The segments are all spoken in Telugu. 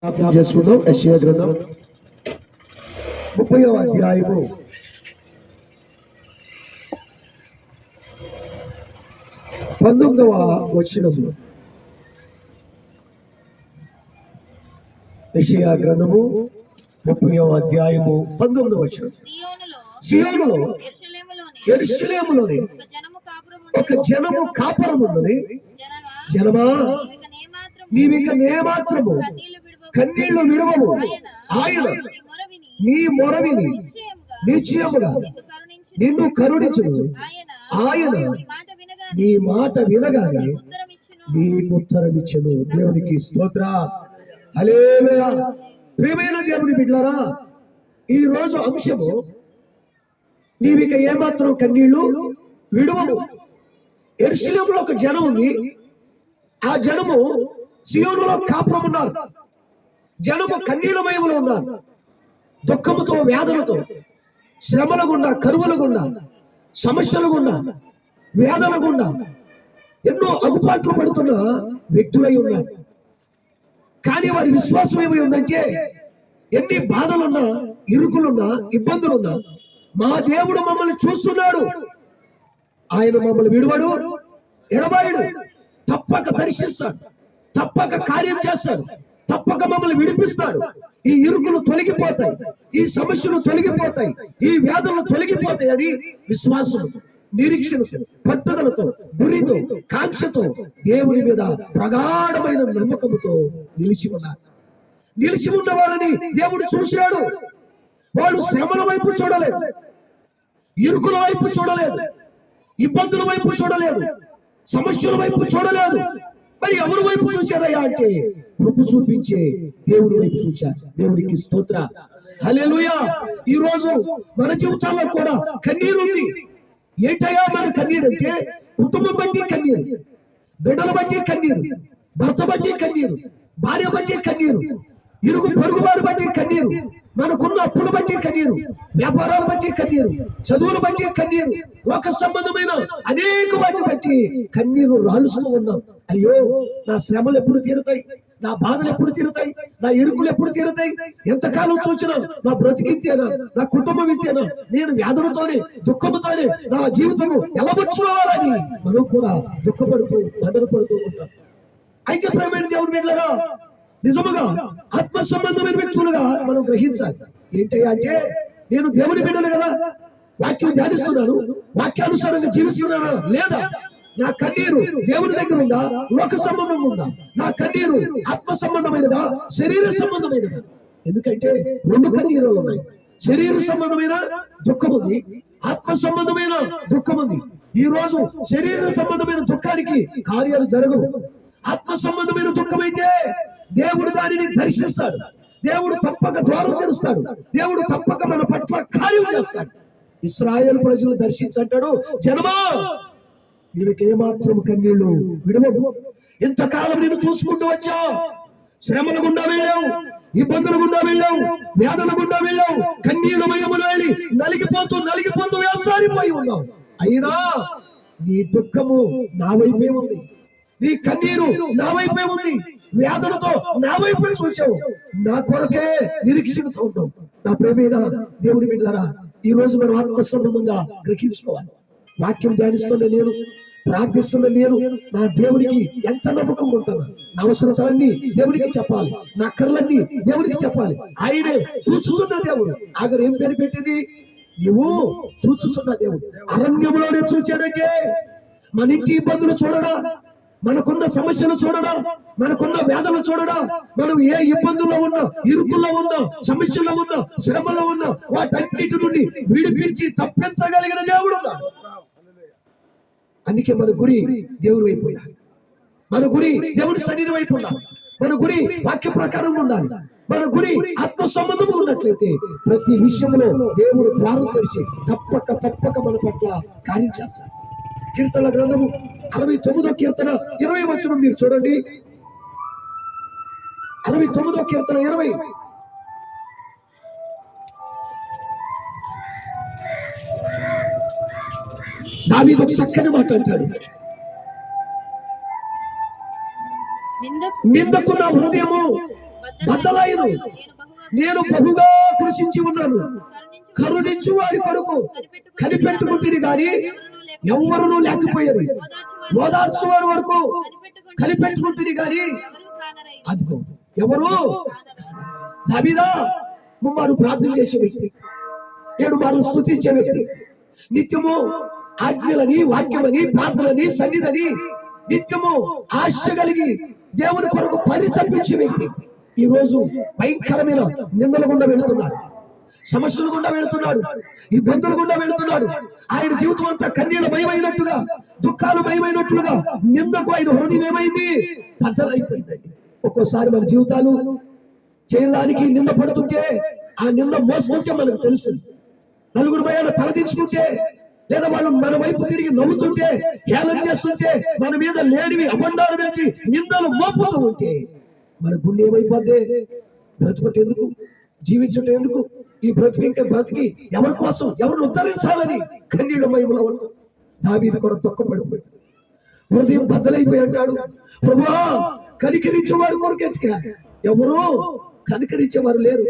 జ్ఞాపకం చేసుకుందాం. యెషయా గ్రంథం 30వ అధ్యాయము 19వ వచనము. యెషయా గ్రంథము 30వ అధ్యాయము 19వ వచనం. సియోనులో యెరూషలేములోని ఒక జనము కాపురం ఉన్నది. జనమా, నీవిక నేమాత్రము కన్నీళ్లు విడవము. ఆయన నీ మొరవిని నిశ్చయముగా నిన్ను కరుణించును. ఆయన నీ మాట వినగానే నీకు ఉత్తరమిచ్చును. దేవునికి స్తోత్ర. హల్లెలూయా. ప్రియమైన దేవుని బిడ్డలారా, ఈ రోజు అంశము నీవిక ఏమాత్రం కన్నీళ్లు విడవము. యెరూషలేములో ఒక జనం ఉంది. ఆ జనము సియోనులో కాపురం ఉన్నారు. జనము కన్నీలమయములో ఉన్నారు. దుఃఖముతో, వేదనతో, శ్రమల గుండా, కరువుల గుండా, సమస్యల గుండా, వేదన గుండా ఎన్నో అగుపాట్లు పడుతున్న వ్యక్తులై ఉన్నారు. కానీ వారి విశ్వాసం ఏమై ఉందంటే, ఎన్ని బాధలున్నా, ఇరుకులున్నా, ఇబ్బందులున్నా మా దేవుడు మమ్మల్ని చూస్తున్నాడు. ఆయన మమ్మల్ని విడువడు, ఎడబాయుడు. తప్పక దర్శిస్తాడు, తప్పక కార్యం చేస్తాడు, తప్పక మమ్మల్ని విడిపిస్తాడు. ఈ ఇరుకులు తొలగిపోతాయి, ఈ సమస్యలు తొలగిపోతాయి, ఈ వ్యాధులు తొలగిపోతాయి అని విశ్వాసం, నిరీక్షణతో, పట్టుదలతో, గురితో, కాంక్షతో దేవుని మీద ప్రగాఢమైన నమ్మకంతో నిలిచి ఉన్నారు. నిలిచి ఉన్న వాళ్ళని దేవుడు చూశాడు. వాళ్ళు శ్రమల వైపు చూడలేదు, ఇరుకుల వైపు చూడలేదు, ఇబ్బందుల వైపు చూడలేదు, సమస్యల వైపు చూడలేదు. మరి ఎవరి వైపు చూచారయ్యా అంటే, కృప చూపించే దేవుడి వైపు చూచారు. దేవుడికి స్తోత్ర. హల్లెలూయా. ఈ రోజు మన జీవితాల్లో కూడా కన్నీరు ఉంది. ఏంటయ్యా మన కన్నీరు అంటే, కుటుంబం బట్టి కన్నీరు, బిడ్డల బట్టి కన్నీరు, భర్త బట్టి కన్నీరు, భార్య బట్టి కన్నీరు, ఇరుగు పొరుగు వారి బట్టి కన్నీరు, మనకున్న అప్పులు బట్టి కన్నీరు, వ్యాపారాలు బట్టి కన్నీరు, చదువులు బట్టి కన్నీరు, లోక సంబంధమైన అనేక వాటి బట్టి కన్నీరు రాలుస్తూ ఉన్నాం. అయ్యో, నా శ్రమలు ఎప్పుడు తీరుతాయి, నా బాధలు ఎప్పుడు తీరుతాయి, నా ఇరుకులు ఎప్పుడు తీరుతాయి, ఎంతకాలం చూసినా నా బ్రతికింతేనా, నా కుటుంబం ఇంతేనా, నేను వ్యాధులతోనే, దుఃఖముతోనే నా జీవితము ఎలా వచ్చుకోవాలని మనం కూడా దుఃఖపడుతూ, బాధపడుతూ ఉంటాం. అయితే ప్రియమైన దేవుని బిడ్డలారా, నిజముగా ఆత్మ సంబంధమైన వ్యక్తులుగా మనం గ్రహించాలి. ఏంటయ్యా అంటే, నేను దేవుని బిడ్డను కదా, వాక్యం ధ్యానిస్తున్నాను, వాక్యానుసారంగా జీవిస్తున్నానా లేదా? నా కన్నీరు దేవుని దగ్గర ఉందా, లోక సంబంధం ఉందా? నా కన్నీరు ఆత్మ సంబంధమైనదా, శరీర సంబంధమైనదా? ఎందుకంటే రెండు కన్నీరులు ఉన్నాయి. శరీర సంబంధమైన దుఃఖం ఉంది, ఆత్మ సంబంధమైన దుఃఖం ఉంది. ఈ రోజు శరీర సంబంధమైన దుఃఖానికి కార్యాలు జరగవు. ఆత్మ సంబంధమైన దుఃఖం అయితే దేవుడు దానిని దర్శిస్తాడు, దేవుడు తప్పక ద్వారం తెరుస్తాడు, దేవుడు తప్పక మన పట్ల కార్యం చేస్తాడు. ఇశ్రాయేలు ప్రజలు దర్శించంటాడు, జనమా, నీకు ఏమాత్రం కన్నీళ్లు విడవవు. ఇంతకాలం నేను చూసుకుంటూ వచ్చా, శ్రమల గుండా వెళ్ళావు, ఇబ్బందుల గుండా వెళ్ళావు, వ్యాధుల గుండా వెళ్ళావు, కన్నీళ్ళ మయములు వెళ్ళి నలిగిపోతూ వేసారిపోయి ఉన్నావు. అయినా నీ దుఃఖము నా వైపే ఉంది, నీ కన్నీరు నా వైపే ఉంది, వ్యాధులతో నా వైపే చూసావు, నా కొరకే నిరీక్షిస్తూ ఉంటావు. నా ప్రేమైన దేవుని బిడ్డలారా, ఈ రోజు మనం ఆత్మ సంబంధంగా గ్రహించుకోవాలి. వాక్యం ధ్యానిస్తున్న నేను, ప్రార్థిస్తున్న నేను నా దేవునికి ఎంత నమ్మకం ఉంటాను. నా అవసరతలన్నీ దేవునికి చెప్పాలి, నా కర్రలన్నీ దేవునికి చెప్పాలి. ఆయనే చూచుతున్న దేవుడు. ఆగరు ఏం పేరు పెట్టింది? నువ్వు చూచుతున్న దేవుడు. అరణ్యంలోనే చూచాడంటే మన ఇంటి ఇబ్బందులు చూడడా, మనకున్న సమస్యలు చూడడా, మనకున్న వ్యాధులు చూడడా, మనం ఏ ఇబ్బందుల్లో ఉన్నా, ఇరుకుల్లో ఉన్నా, సమస్యల్లో ఉన్నా, శ్రమలో ఉన్నా, వాటన్నిటి నుండి విడిపించి తప్పించగలిగిన దేవుడు. అందుకే మన గురి దేవుని వైపు ఉండాలి, మన గురి దేవుని సన్నిధి వైపు ఉండాలి, మన గురి వాక్య ప్రకారం ఉండాలి, మన గురి ఆత్మ సంబంధం ఉన్నట్లయితే ప్రతి విషయంలో దేవుడు ద్వారం తెరిచి తప్పక మన పట్ల కార్యం చేస్తాడు. కీర్తనల గ్రంథము 69వ కీర్తన 20వ వచనం మీరు చూడండి. 69వ కీర్తన 20. దావీదు ఒక చక్కని మాట అంటాడు, నిందకు నా హృదయము బద్దలైను. నేను బహుగా కృషించి ఉన్నాను. కరుణించు వారి కొరకు కనిపెట్టుకుంటుంది గాని ఎవరునూ లేకపోయారు. ఓదార్చు వారి వరకు కనిపెట్టుకుంటుంది గాని అదిగో ఎవరు. దావీదా ముమ్మారు ప్రార్థన చేసే వ్యక్తి, 7 మార్లు స్తుతించే వ్యక్తి, నిత్యము ఆజ్ఞలని, వాక్యమని, ప్రార్థనని, సన్నిధిని నిత్యము ఆశ కలిగి దేవుని కొరకు పరితపించే వ్యక్తి ఈ రోజు భయంకరమైన నిందల గుండా వెళుతున్నాడు, సమస్యలు గుండా వెళుతున్నాడు, ఇబ్బందులు గుండా వెళుతున్నాడు. ఆయన జీవితం అంతా కన్నీళ్ళ భయమైనట్టుగా, దుఃఖాలు భయమైనట్లుగా, నిందకు ఆయన హృదయం ఏమైంది, బద్దలైపోయిందండి. ఒక్కోసారి మన జీవితాలు చేయడానికి నింద పడుతుంటే, ఆ నింద మోసుకుంటే మనకు తెలుస్తుంది. నలుగురు భయాలు తలదించుకుంటే, లేదా వాళ్ళు మన వైపు తిరిగి నవ్వుతుంటే, హేళన చేస్తుంటే, మన మీద లేనివి అబండాలు పెంచి నిందలు మోపుతూ ఉంటే మన గుండె ఏమైపోద్ది? బ్రతుకుట ఎందుకు, జీవించుట ఎందుకు, ఈ బ్రతుకు ఇంకా బ్రతికి ఎవరి కోసం, ఎవరిని ఉద్ధరించాలని కన్నీళ్ళ మహిమలో ఉంటాం. దావీదు కూడా దుఃఖపడిపోయాడు, హృదయం బద్దలైపోయి అంటాడు, ప్రభువా కనికరించేవారు కొరకు ఎతికా, ఎవరు కనికరించేవారు లేరు.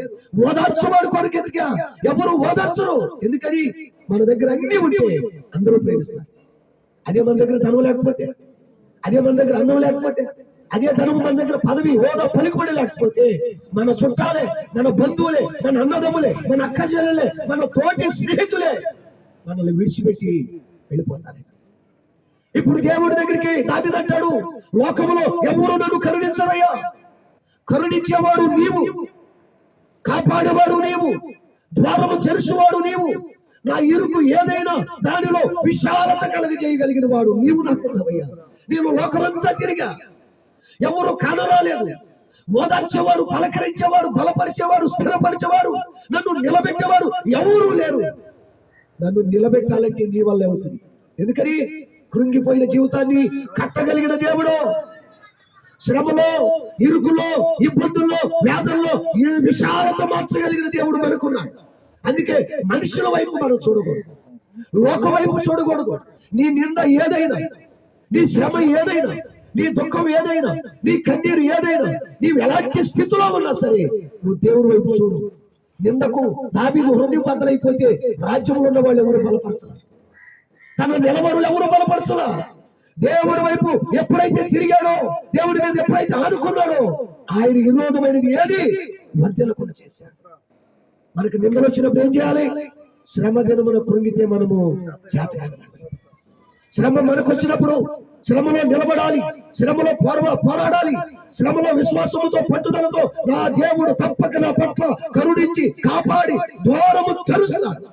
ఓదార్చేవారు కొరకు ఎతికా, ఎవరు ఓదార్చరు. ఎందుకని మన దగ్గర అన్ని ఉంటే అందరూ ప్రేమిస్తారు. అదే మన దగ్గర ధనం లేకపోతే, అదే మన దగ్గర అందం లేకపోతే, అదే ధనం మన దగ్గర పదవి హోదా పలుకుబడి లేకపోతే, మన చుట్టాలే, మన బంధువులే, మన అన్నదమ్ములే, మన అక్క చెల్లెలే, మన తోటి స్నేహితులే మనల్ని విడిచిపెట్టి వెళ్ళిపోతారు. ఇప్పుడు దేవుడి దగ్గరికి దావీదు అంటాడు, లోకములో ఎవరు నన్ను కరుణించరయ్యా, కరుణించేవాడు నీవు, కాపాడేవాడు నీవు, ద్వారము తెరుచువాడు నీవు, నా ఇరుకు ఏదైనా దానిలో విశాలత చేయగలిగిన వాడు నీవు నాకున్నావయ్యా. నేను లోకమంతా తిరిగా, ఎవరు కానరాలేదు. ఓదార్చేవారు, పలకరించేవారు, బలపరిచేవారు, స్థిరపరిచేవారు, నన్ను నిలబెట్టేవారు ఎవరూ లేరు. నన్ను నిలబెట్టాలంటే నీ వల్ల అవుతుంది. ఎందుకని కృంగిపోయిన జీవితాన్ని కట్టగలిగిన దేవుడు, శ్రమలో, ఇరుకులో, ఇబ్బందుల్లో, వ్యాధుల్లో ఈ విశాలత మార్చగలిగిన దేవుడు మనకున్నాడు. అందుకే మనుషుల వైపు మనం చూడకూడదు, లోక వైపు చూడకూడదు. నీ నింద ఏదైనా, నీ శ్రమ ఏదైనా, నీ దుఃఖం ఏదైనా, నీ కన్నీరు ఏదైనా, నీవు ఎలాంటి స్థితిలో ఉన్నా సరే నువ్వు దేవుడి వైపు చూడు. నిందకు దావీదు హృదయం బద్దలైపోతే రాజ్యంలో ఉన్న వాళ్ళు ఎవరు బలపరచరు, తన నిలవరులు ఎవరు బలపరచరా. దేవుడి వైపు ఎప్పుడైతే తిరిగాడో, దేవుడి మీద ఎప్పుడైతే ఆనుకున్నాడో, ఆయన విరోధమైనది ఏది వర్ధనకుండా చేశాడు. మనకు నిందలు వచ్చినప్పుడు ఏం చేయాలి? శ్రమ దినమున కృంగితే మనము చేతకాదు. శ్రమ మనకు వచ్చినప్పుడు శ్రమలో నిలబడాలి, శ్రమలో పోరాడాలి, శ్రమలో విశ్వాసముతో పట్టుదలతో నా దేవుడు తప్పక నా పట్ల కరుణించి కాపాడి ద్వారము తెరుస్తాడు.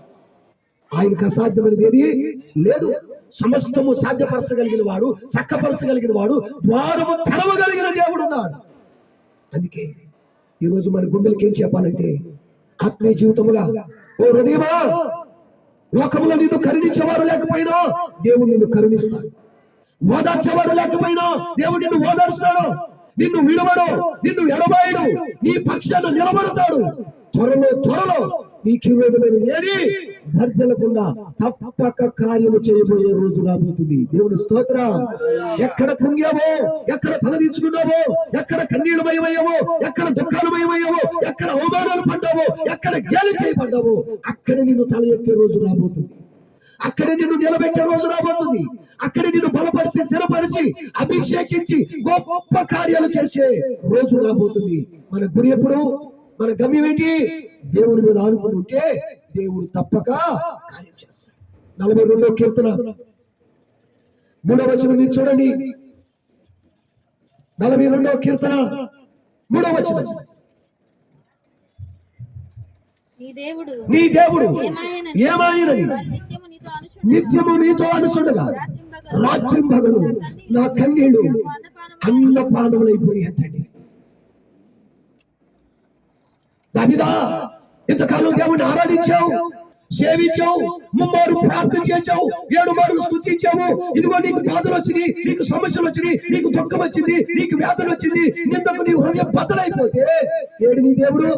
ఆయనకు అసాధ్యమైనది ఏది లేదు. సమస్తము సాధ్యపరచగలిగిన వాడు, చక్కపరచగలిగిన వాడు, ద్వారము తెరవగలిగిన దేవుడు ఉన్నాడు. అందుకే ఈరోజు మన గుండెలకి ఏం చెప్పాలంటే, ఆత్మీయ జీవితముగా ఓ హృదయమా, లోకంలో నిన్ను కరుణించేవారు లేకపోయినా దేవుడు నిన్ను కరుణిస్తాడు. ఓదార్చేవారు లేకపోయినా దేవుడు నిన్ను ఓదార్స్తాడు. నిన్ను విడవడు, నిన్ను ఎడబాయడు, నీ పక్షాన నిలబడతాడు. త్వరలో నీకు విరోధమైన ఏది వర్ధలకుండా తప్పక కార్యము చేయబోయే రోజు రాబోతుంది. దేవుని స్తోత్ర. ఎక్కడ కృంగావో, ఎక్కడ తలదించుకున్నావో, ఎక్కడ కన్నీళ్ళు భయమయ్యావో, ఎక్కడ దుఃఖాలు భయమయ్యావో, ఎక్కడ అవమానాలు పడ్డావో, ఎక్కడ గేలి చేయబడ్డావో, అక్కడ నిన్ను తల ఎత్తే రోజు రాబోతుంది. అక్కడ నిన్ను నిలబెట్టే రోజు రాబోతుంది. అక్కడ నిన్ను బలపరిచి, స్థిరపరిచి, అభిషేకించి గొప్ప కార్యాలు చేసే రోజు రాబోతుంది. మన గురి ఎప్పుడు, మన గమ్యం ఏంటి? దేవుని మీద ఆనుకుని ఉంటే దేవుడు తప్పక కార్యం చేస్తాడు. 42వ కీర్తన 3వ వచనం మీరు చూడండి. 42వ కీర్తన 3వ వచనం. నీ దేవుడు ఏమాయనని నిత్యము నీతో అనుసుండగా రాత్రింబగలు నా కన్నీళ్లు అన్నపానములైపోయి అంటండి. దావీదా, ఇంతకాలం దేవుని ఆరాధించావు, సేవించావు, ముమ్మారు ప్రార్థన చేశావు, 7 మార్లు స్తుతించావు. ఇదిగో నీకు బాధలు వచ్చినాయి, నీకు సమస్యలు వచ్చినాయి, నీకు దుఃఖం వచ్చింది, నీకు వ్యాధులు వచ్చింది, నిందకు నీ హృదయం బద్దలైపోతే ఏడు నీ దేవుడు?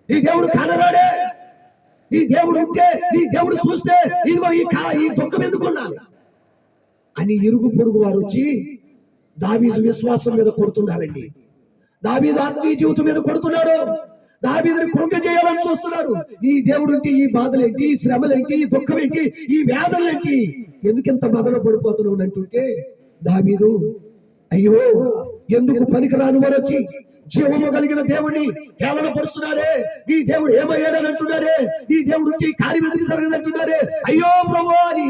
నీ దేవుడు కానరాడే? నీ దేవుడు ఉంటే, నీ దేవుడు చూస్తే ఇదిగో ఈ దుఃఖం ఎందుకు ఉండాలి అని ఇరుగు పొరుగు వారు వచ్చి దావీదు విశ్వాసం మీద కొడుతున్నారండి. దావీదు ఆత్మీయ జీవితం మీద కొడుతున్నారు, దావీదుని కృంగ చేయాలని చూస్తున్నారు. ఈ దేవుడు ఈ బాధలేంటి, ఈ శ్రమలేంటి, ఈ దుఃఖం ఏంటి, ఈ వేదనలేంటి, ఎందుకింత మదన పడిపోతున్నావు అంటుంటే దావీదు అయ్యో ఎందుకు పనికిరాని వారు వచ్చి జీవము కలిగిన దేవుడిని హేళన పరుస్తున్నారే, ఈ దేవుడు ఏమయ్యాడని అంటున్నారే, ఈ దేవుడు కార్యం ఎందుకు జరగదంటున్నారే, అయ్యో ప్రభు అని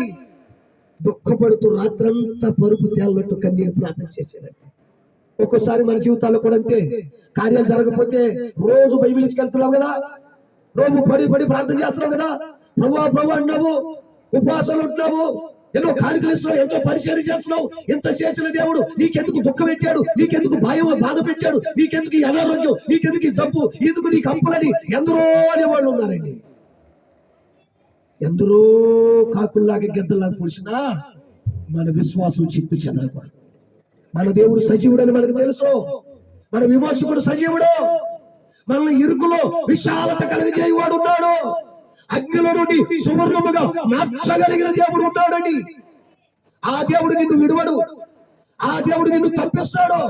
దుఃఖపడుతూ రాత్రంతా పరుపు తేలనట్టు కన్నీరు ప్రార్థన చేసేదండి. ఒక్కోసారి మన జీవితాల్లో కూడా అంతే, కార్యాలు జరగకపోతే రోజు బైబిల్ ఇచ్చుకెళ్తున్నావు కదా, రోజు పడి పడి ప్రార్థన చేస్తున్నావు కదా, ప్రభు ప్రభు అన్నావు, ఉపవాసాలు ఉంటున్నావు, ఎన్నో కార్యక్రమాలు ఇస్తున్నావు, ఎంతో పరిచయం చేస్తున్నావు, ఎంత చేసిన దేవుడు నీకెందుకు దుఃఖం పెట్టాడు, నీకెందుకు భయం బాధ పెట్టాడు, నీకెందుకు ఈ అనారోగ్యం, నీకెందుకు ఈ జబ్బు, ఎందుకు నీకు అప్పులని ఎందరో అనేవాళ్ళు ఉన్నారండి. ఎందరో కాకుల్లాగా గెద్దల్లాగా పొడిచినా మన విశ్వాసం చిక్కు చెదరకూడదు. మన దేవుడు సజీవుడని మనకు తెలుసు, మన విమోచకుడు సజీవుడు, మనల్ని ఇరుకులో విశాలత కలిగజేయవాడు ఉన్నాడు, అగ్నిలో నుండి సువర్ణముగా మార్చగలిగిన దేవుడు ఉన్నాడండి. ఆ దేవుడు నిన్ను విడువడు, ఆ దేవుడు నిన్ను తప్పిస్తాడు.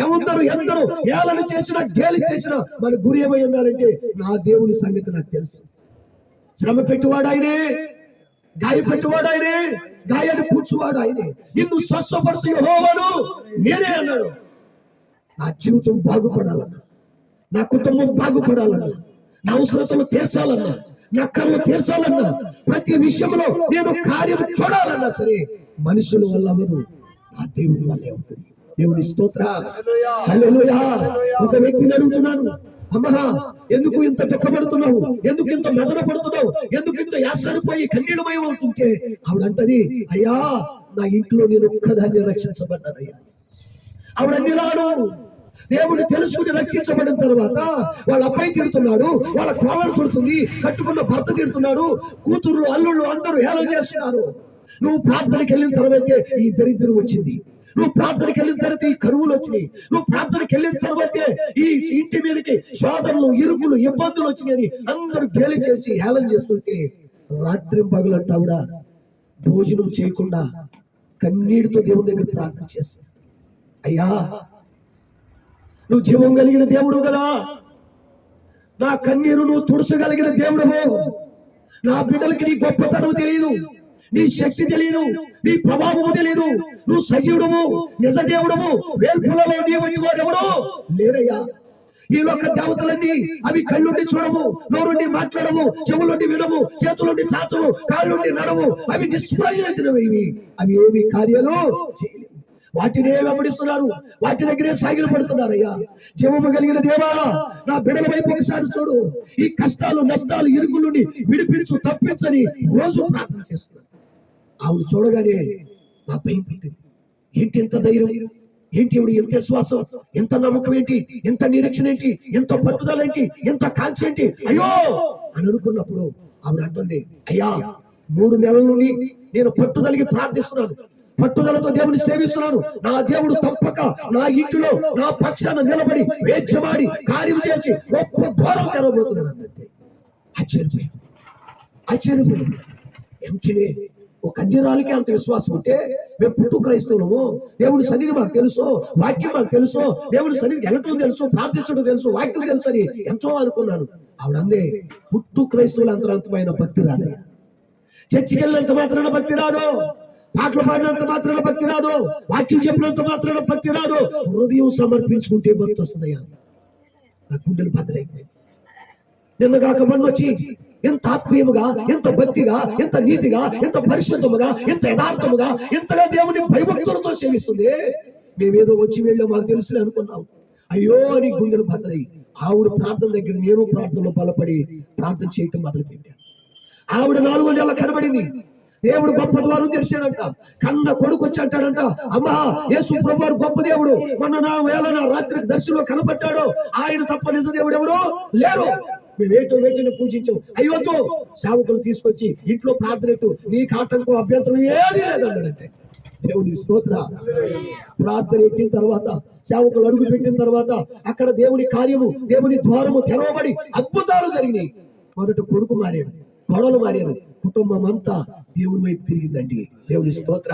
ఏముందరు ఎందరూ ఏలన చేసినా గేలి చేసినా మన గురి ఏమై ఉన్నారంటే నా దేవుని సంగతి నాకు తెలుసు. శ్రమ పెట్టువాడు ఆయనే, గాయపెట్టువాడు ఆయనే, గాయాన్ని పూడ్చువాడు ఆయనే, నిన్ను స్వస్థపరచు యెహోవాను నేనే అన్నాడు. నా జీవితం బాగుపడాలన్నా, నా కుటుంబం బాగుపడాలన్నా, నా అవసరతలు తీర్చాలన్నా, నా కర్మ తీర్చాలన్నా, ప్రతి విషయంలో నేను కార్యం చూడాలన్నా సరే మనుషుల వల్ల అవ్వదు, ఆ దేవుని వల్లే అవుతుంది. దేవుని స్తోత్ర, హల్లెలూయా. ఒక వ్యక్తిని అడుగుతున్నాను, అమ్మా ఎందుకు ఇంత దుఃఖపడుతున్నావు, ఎందుకు ఇంత మదన పడుతున్నావు, ఎందుకు ఇంత యాసరిపోయి కన్నీళ్ళమయం అవుతుంటే ఆవిడంటది, అయ్యా నా ఇంట్లో నేను ఒక్కదాన్ని రక్షించబడ్డానయ్యా. ఆవిడ అన్నిలాను దేవుడు తెలుసుకుని రక్షించబడిన తర్వాత వాళ్ళ అబ్బాయి తిడుతున్నాడు, వాళ్ళ కోళ్ళను తిడుతుంది, కట్టుకున్న భర్త తిడుతున్నాడు, కూతుర్లు అల్లుళ్ళు అందరూ హేళన చేస్తున్నారు. నువ్వు ప్రార్థనకి వెళ్ళిన తర్వాతే ఈ దరిద్రం వచ్చింది, నువ్వు ప్రార్థనకి వెళ్ళిన తర్వాత ఈ కరువులు వచ్చినాయి, నువ్వు ప్రార్థనకి వెళ్ళిన తర్వాతే ఈ ఇంటి మీదకి శోధనలు, ఇరుకులు, ఇబ్బందులు వచ్చినాయని అందరూ గేలి చేసి హేళన చేస్తుంటే రాత్రి పగలంట ఆవిడ భోజనం చేయకుండా కన్నీటితో దేవుని దగ్గర ప్రార్థన చేస్తుంది. అయ్యా నువ్వు జీవం కలిగిన దేవుడు కదా, నా కన్నీరు నువ్వు తుడచగలిగిన దేవుడవు, నా బిడ్డలకి నీ గొప్పతనం తెలియదు, నీ శక్తి తెలియదు, నీ ప్రభావము తెలియదు, నువ్వు సజీవుడము, నిజ దేవుడము, వేల్పులలో నీ వంటి వారెవరో లేరయ్యా. ఈ లోక దేవతలన్నీ అవి కళ్ళుండి చూడవు, నోరుండి మాట్లాడవు, చెవులుండి వినవు, చేతులుండి చాచవు, కాళ్ళుండి నడవు, అవి నిష్ప్రయోజనమైవి, అవి ఏమి కార్యాలు చేయలేవు. వాటినే వెంబడిస్తున్నారు, వాటి దగ్గరే సాగిలు పడుతున్నారయ్యా. జీవము కలిగిన దేవా నా బిడ్డల వైపు ఒకసారి చూడు, ఈ కష్టాలు నష్టాలు ఇరుకుల నుండి విడిపించు, తప్పించని రోజు ప్రార్థన చేస్తున్నారు. ఆవిడ చూడగానే నా భయం పుట్టింది. ఏంటి ఎంత ధైర్యం, ఏంటి ఇవిడు ఎంత విశ్వాసం, ఎంత నమ్మకం ఏంటి, ఎంత నిరీక్షణ ఏంటి, ఎంత పట్టుదల ఏంటి, ఎంత కాంక్ష ఏంటి, అయ్యో అని అనుకున్నప్పుడు ఆవిడ అంటుంది, అయ్యా 3 నెలల నుండి నేను పట్టుదలకి ప్రార్థిస్తున్నాను, పట్టుదలతో దేవుని సేవిస్తున్నాను, నా దేవుడు తప్పక నా ఇంటిలో నా పక్షాన నిలబడి వేక్షమాడి కార్యం చేసి గొప్ప ద్వారం తెరవబోతున్నాడు అంతే. ఆశ్చర్యపోయాను. ఎంచినే ఒక అన్యరాలకి అంత విశ్వాసం ఉంటే మేము పుట్టు క్రైస్తవులము, దేవుని సన్నిధి మాకు తెలుసు, వాక్యం మాకు తెలుసు, దేవుని సన్నిధికి వెళ్ళటం తెలుసు, ప్రార్థించడం తెలుసు, వాక్యం తెలుసు అని ఎంతో అనుకున్నాను. ఆవిడ అందే పుట్టు క్రైస్తవుల అంతరంతమైన భక్తి రాదయ్యా, చర్చికి వెళ్ళినంత మాత్రాన భక్తి రాదు, పాటలు పాడినంత మాత్రాన భక్తి రాదు, వాక్యం చెప్పినంత మాత్రాన భక్తి రాదు, హృదయం సమర్పించుకుంటే భక్తి వస్తుందయ్యా. నా గుండెలు బద్దలైపోయింది. నిన్నగాక మొన్న వచ్చి ఎంత ఆత్మీయముగా, ఎంత భక్తిగా, ఎంత నీతిగా, ఎంత పరిశుద్ధముగా, ఎంత యథార్థముగా, ఎంతగా దేవుని భయభక్తులతో సేవిస్తుంది. మేమేదో వచ్చి వెళ్ళాం మాకు తెలుసులే అనుకున్నాం. అయ్యో అని గుండెలు బద్దలై ఆవిడ ప్రార్థన దగ్గర నేను ప్రార్థనలో బలపడి ప్రార్థన చేయటం మొదలు పెట్టాను. ఆవిడ 4 నెలలు కనబడింది. దేవుడు గొప్ప ద్వారం తెరిచాడంట. కన్న కొడుకు వచ్చి అంటాడంట, అమ్మా యేసు ప్రభువారు గొప్ప దేవుడు, మొన్న నా వేళ నా రాత్రి దర్శనంలో కనబడ్డాడు, ఆయన తప్ప నిజ దేవుడు ఎవరు లేరు, మేము వేటిని పూజించాం. అయ్యోతో సేవకులు తీసుకొచ్చి ఇంట్లో ప్రార్థనట్టు నీకు ఆటంకం అభ్యంతరం ఏది లేదన్నాడంటే. దేవుని స్తోత్ర. ప్రార్థన పెట్టిన తర్వాత, సేవకులు అడుగు పెట్టిన తర్వాత అక్కడ దేవుని కార్యము, దేవుని ద్వారము తెరవబడి అద్భుతాలు జరిగినాయి. మొదట కొడుకు మారాడు, గొడవలు మారారు, కుటుంబం అంతా దేవుని వైపు తిరిగిందండి. దేవుని స్తోత్ర.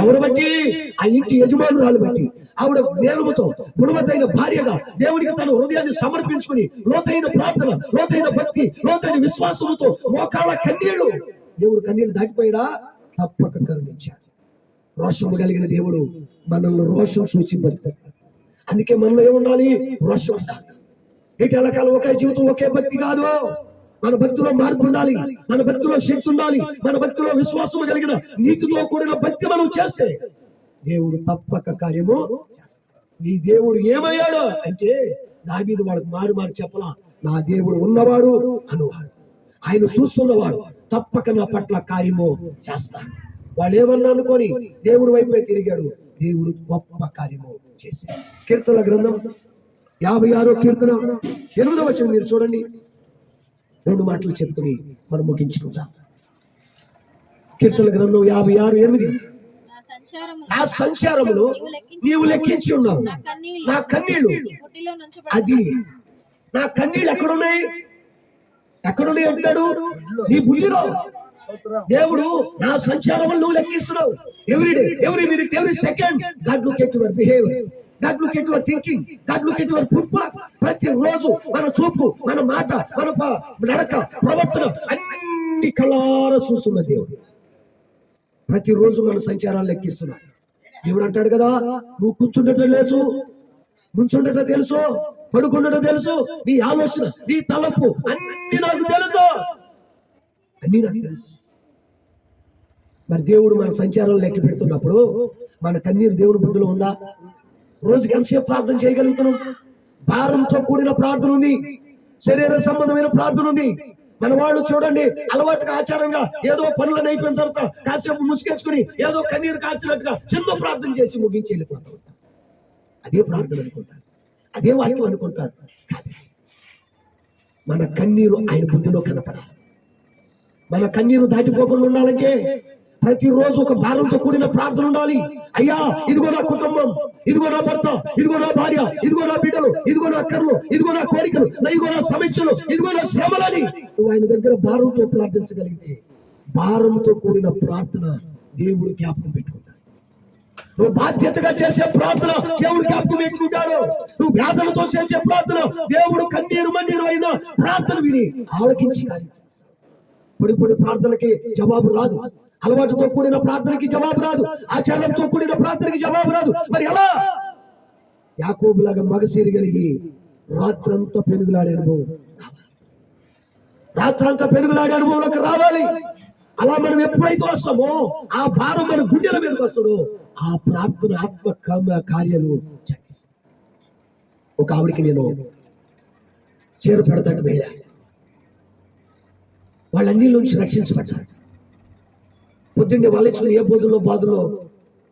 ఎవరు బట్టి? ఆ ఇంటి యజమానురాలు బట్టి. ఆవిడ నేరముతో గుణవతైన భార్యగా దేవునికి తన హృదయాన్ని సమర్పించుకుని లోతైన ప్రార్థన, లోతైన భక్తి, లోతైన విశ్వాసముతో మోకాళ్ళ కన్నీళ్లు. దేవుడు కన్నీళ్లు దాటిపోయాడా? తప్పక కరుణించాడు. రోషము కలిగిన దేవుడు మనల్ని రోషం చూసి బతికిస్తాడు. అందుకే మనలో ఏముండాలి? రోషం ఉండాలి. ఇటు ఎలకాలం ఒకే జీవితం, ఒకే భక్తి కాదు. మన భక్తిలో మార్పు ఉండాలి, మన భక్తిలో శక్తి ఉండాలి, మన భక్తిలో విశ్వాసం కలిగిన నీతితో కూడిన భక్తి మనం చేస్తే దేవుడు తప్పక కార్యము చేస్తాడు. నీ దేవుడు ఏమయ్యాడు అంటే దావీదు వాళ్ళకి మారు చెప్పలా, నా దేవుడు ఉన్నవాడు అనువాడు, ఆయన చూస్తున్నవాడు, తప్పక నా పట్ల కార్యము చేస్తాడు. వాళ్ళు ఏమన్నా అనుకొని దేవుడి వైపే తిరిగాడు, దేవుడు గొప్ప కార్యము చేశాడు. కీర్తన గ్రంథం 56వ కీర్తన 8వ వచనం మీరు చూడండి. 2 మాటలు చెప్పుకుని మనం ముగించుకుందాం. కీర్తన గ్రంథం 56:8. నా సంచారములు నీవు లెక్కించి ఉన్నావు, నా కన్నీళ్లు. అది నా కన్నీళ్ళు ఎక్కడున్నాయి? ఎక్కడున్నాయి అంటాడు? నీ బుద్ధిలో. దేవుడు నా సంచారములు నువ్వు లెక్కిస్తున్నావు. Everyday, every minute, every second God look at your behaviour, God look at your thinking, God look at your footwork. ప్రతి రోజు మన చూపు, మన మాట, మన నడక, ప్రవర్తన అన్ని కళ్ళారా చూస్తున్న దేవుడు. ప్రతిరోజు మన సంచారాలు లెక్కిస్తున్నా. దేవుడు అంటాడు కదా, నువ్వు కూర్చుండటం లేదు, నుంచుండటం తెలుసు, పడుకుండటం తెలుసు, నీ ఆలోచన, నీ తలపు అన్ని నాకు తెలుసు, అన్ని నాకు తెలుసు. మరి దేవుడు మన సంచారాలు లెక్క పెడుతున్నప్పుడు మన కన్నీరు దేవుని బుడ్డులో ఉందా? రోజుకి ఎంతసేపు ప్రార్థన చేయగలుగుతున్నాం? భారంతో కూడిన ప్రార్థన ఉంది, శరీర సంబంధమైన ప్రార్థన ఉంది. మన వాళ్ళు చూడండి, అలవాటుగా ఆచారంగా ఏదో పనులను అయిపోయిన తర్వాత కాసేపు ముసుగేసుకుని ఏదో కన్నీరు కార్చినట్టుగా చిన్న ప్రార్థన చేసి ముగించి వెళ్ళిపోతూ ఉంటారు. అదే ప్రార్థన అనుకుంటారు, అదే వాక్యం అనుకుంటారు. కాదు, మన కన్నీరు ఆయన బుద్ధిలో కనపడాలి. మన కన్నీరు దాటిపోకుండా ఉండాలంటే ప్రతిరోజు ఒక భారంతో కూడిన ప్రార్థన ఉండాలి. అయ్యా, ఇదిగో నా కుటుంబం, ఇదిగో నా భర్త, ఇదిగో నా భార్య, ఇదిగో నా బిడ్డలు, ఇదిగో నా అక్కర్లు, ఇదిగో నా కోరికలు, ఇదిగో నా సమస్యలు, ఇదిగో నా శ్రమలని నువ్వు ఆయన దగ్గర భారంతో ప్రార్థించగలిగితే భారంతో కూడిన ప్రార్థన దేవుడు జ్ఞాపకం పెట్టుకుంటాడు. నువ్వు బాధ్యతగా చేసే ప్రార్థన దేవుడు జ్ఞాపకం పెట్టుకుంటాడు. నువ్వు వేదనతో చేసే ప్రార్థన దేవుడు కన్నీరు మన్నీరు అయిన ప్రార్థన విని ఆలకించి పొడి ప్రార్థనకి జవాబు రాదు, అలవాటుతో కూడిన ప్రార్థనకి జవాబు రాదు, ఆచారంతో కూడిన ప్రార్థనకి జవాబు రాదు. మరి ఎలా? యాకోబులాగా మగసిరి కలిగి రాత్రంతా పెనుగులాడే అనుభవం రావాలి, రాత్రంతా పెనుగులాడే అనుభవంలోకి రావాలి. అలా మనం ఎప్పుడైతే వస్తామో ఆ భారం మన గుండెల మీదకి వస్తాడో ఆ ప్రార్థన ఆత్మ కార్యాలు చేస్తాయి. ఒక ఆవిడికి నేను చీర పెడతాడు వెళ్ళా, వాళ్ళన్నీ నుంచి రక్షించబడ్డారు. పొద్దున్నే వాళ్ళిచ్చిన ఏ బోధుల్లో బాధల్లో